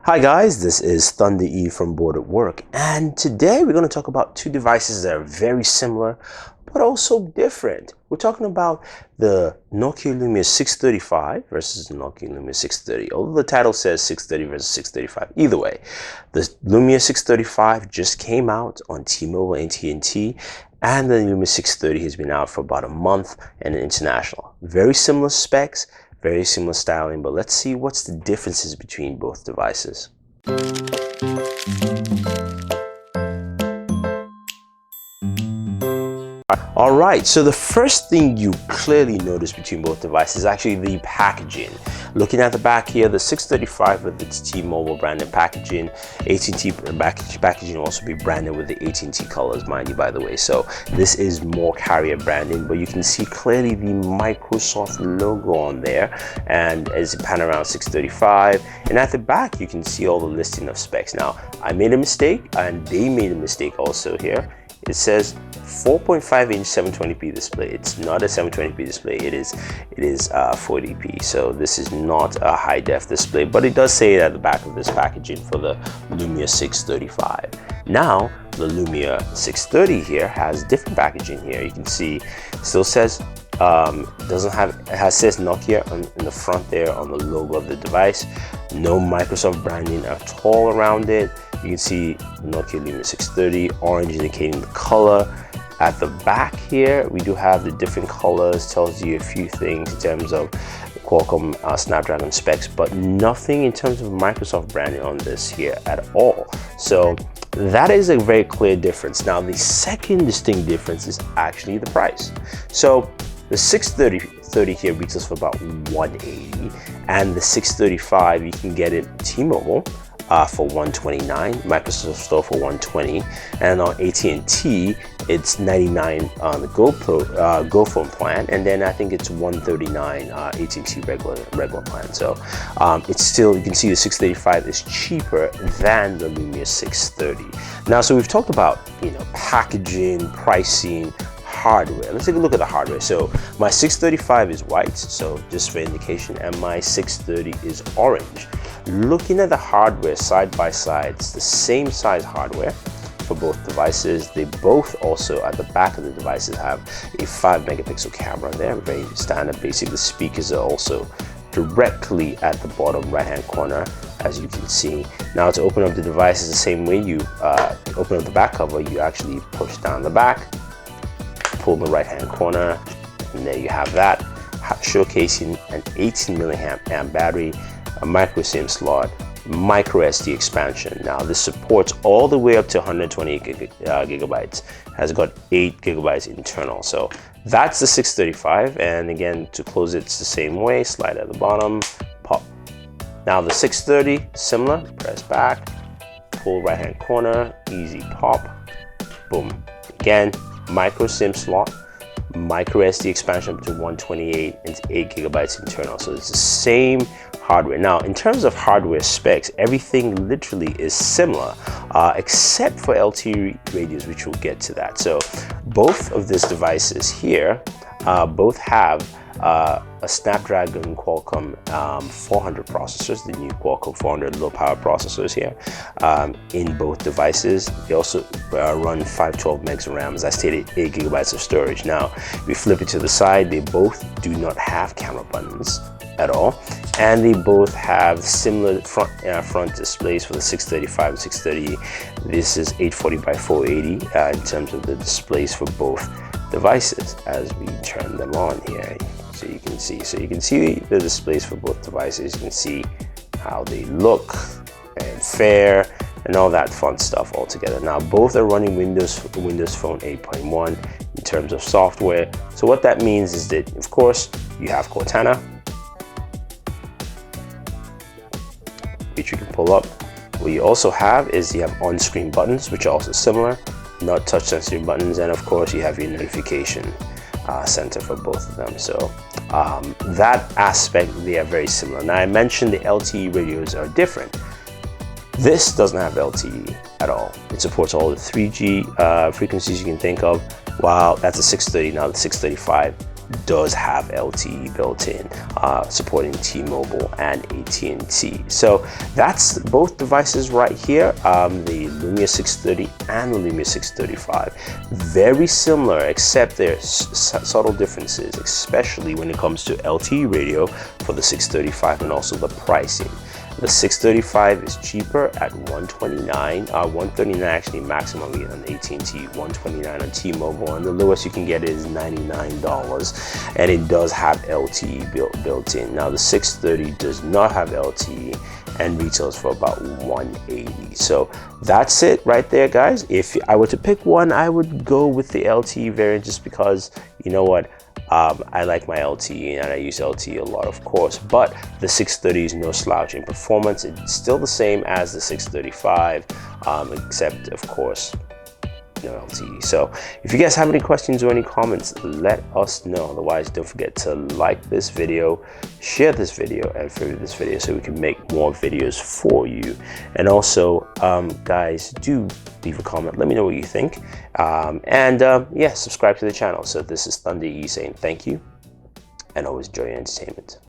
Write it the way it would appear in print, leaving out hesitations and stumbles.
Hi guys, this is Thunder E from Bored at Work, and today we're going to talk about two devices that are very similar but also different. We're talking about the Nokia Lumia 635 versus the Nokia Lumia 630. Although the title says 630 versus 635, either way, the Lumia 635 just came out on T-Mobile and AT&T, and the Lumia 630 has been out for about a month and international. Very similar specs, very similar styling, but let's see what's the differences between both devices. Alright, so the first thing you clearly notice between both devices is actually the packaging. Looking at the back here, the 635 with its T-Mobile branded packaging, AT&T packaging will also be branded with the AT&T colors, mind you, by the way. So this is more carrier branding, but you can see clearly the Microsoft logo on there. And as you pan around 635, and at the back, you can see all the listing of specs. Now, I made a mistake, and they made a mistake also here. It says 4.5-inch 720p display. It's not a 720p display. It is 40p. So this is not a high def display, but it does say it at the back of this packaging for the Lumia 635. Now the Lumia 630 here has different packaging here. You can see it still says says Nokia in the front there on the logo of the device. No Microsoft branding at all around it. You can see Nokia Lumia 630, orange indicating the color. At the back here, we do have the different colors, tells you a few things in terms of Qualcomm Snapdragon specs, but nothing in terms of Microsoft branding on this here at all. So that is a very clear difference. Now, the second distinct difference is actually the price. So the 630 here retails for about $180, and the 635 you can get it T-Mobile for $129, Microsoft Store for $120, and on AT&T it's $99 on the Go phone plan, and then I think it's $139 AT&T regular plan. So it's still, you can see the 635 is cheaper than the Lumia 630. Now, so we've talked about packaging, pricing, hardware. Let's take a look at the hardware. So my 635 is white, so just for indication, and my 630 is orange. Looking at the hardware side by side, it's the same size hardware for both devices. They both also at the back of the devices have a 5-megapixel camera there, very standard basic. The speakers are also directly at the bottom right hand corner, as you can see. Now, to open up the device is the same way. You open up the back cover, you actually push down the back, pull in the right hand corner, and there you have that, showcasing an 18 milliamp battery, a micro SIM slot, micro SD expansion. Now, this supports all the way up to 128 gigabytes, has got 8 gigabytes internal. So that's the 635, and again, to close it, it's the same way, slide at the bottom, pop. Now the 630, similar, press back, pull right hand corner, easy pop, boom. Again, micro SIM slot, micro SD expansion up to 128, and 8 gigabytes internal. So it's the same hardware. Now, in terms of hardware specs, everything literally is similar, except for LTE radios, which we'll get to that. So both of these devices here both have a Snapdragon Qualcomm 400 processors, the new Qualcomm 400 low power processors here in both devices. They also run 512 megs of RAM, as I stated, 8 gigabytes of storage. Now, if we flip it to the side, they both do not have camera buttons at all, and they both have similar front displays for the 635 and 630. This is 840 by 480 in terms of the displays for both devices as we turn them on here. So you can see the displays for both devices. You can see how they look and fare and all that fun stuff all together. Now, both are running Windows Phone 8.1 in terms of software. So what that means is that, of course, you have Cortana, which you can pull up. What you also have is you have on-screen buttons, which are also similar, not touch sensitive buttons, and of course you have your notification center for both of them. So that aspect, they are very similar. Now, I mentioned the LTE radios are different. This doesn't have LTE at all. It supports all the 3G frequencies you can think of. Wow, that's a 630. Now the 635 does have LTE built in, supporting T-Mobile and AT&T. So that's both devices right here, the Lumia 630 and the Lumia 635. Very similar, except there's subtle differences, especially when it comes to LTE radio for the 635 and also the pricing. The 635 is cheaper at $129, $139 actually maximally on AT&T, $129 on T-Mobile, and the lowest you can get is $99, and it does have LTE built in. Now the 630 does not have LTE and retails for about $180. So that's it right there, guys. If I were to pick one, I would go with the LTE variant, just because, you know what, I like my LTE and I use LTE a lot, of course, but the 630 is no slouch in performance. It's still the same as the 635, except of course no LTE. So if you guys have any questions or any comments, let us know. Otherwise, don't forget to like this video, share this video, and favorite this video so we can make more videos for you. And also, guys, do leave a comment, let me know what you think, yeah, subscribe to the channel. So this is Thunder E saying thank you, and always enjoy your entertainment.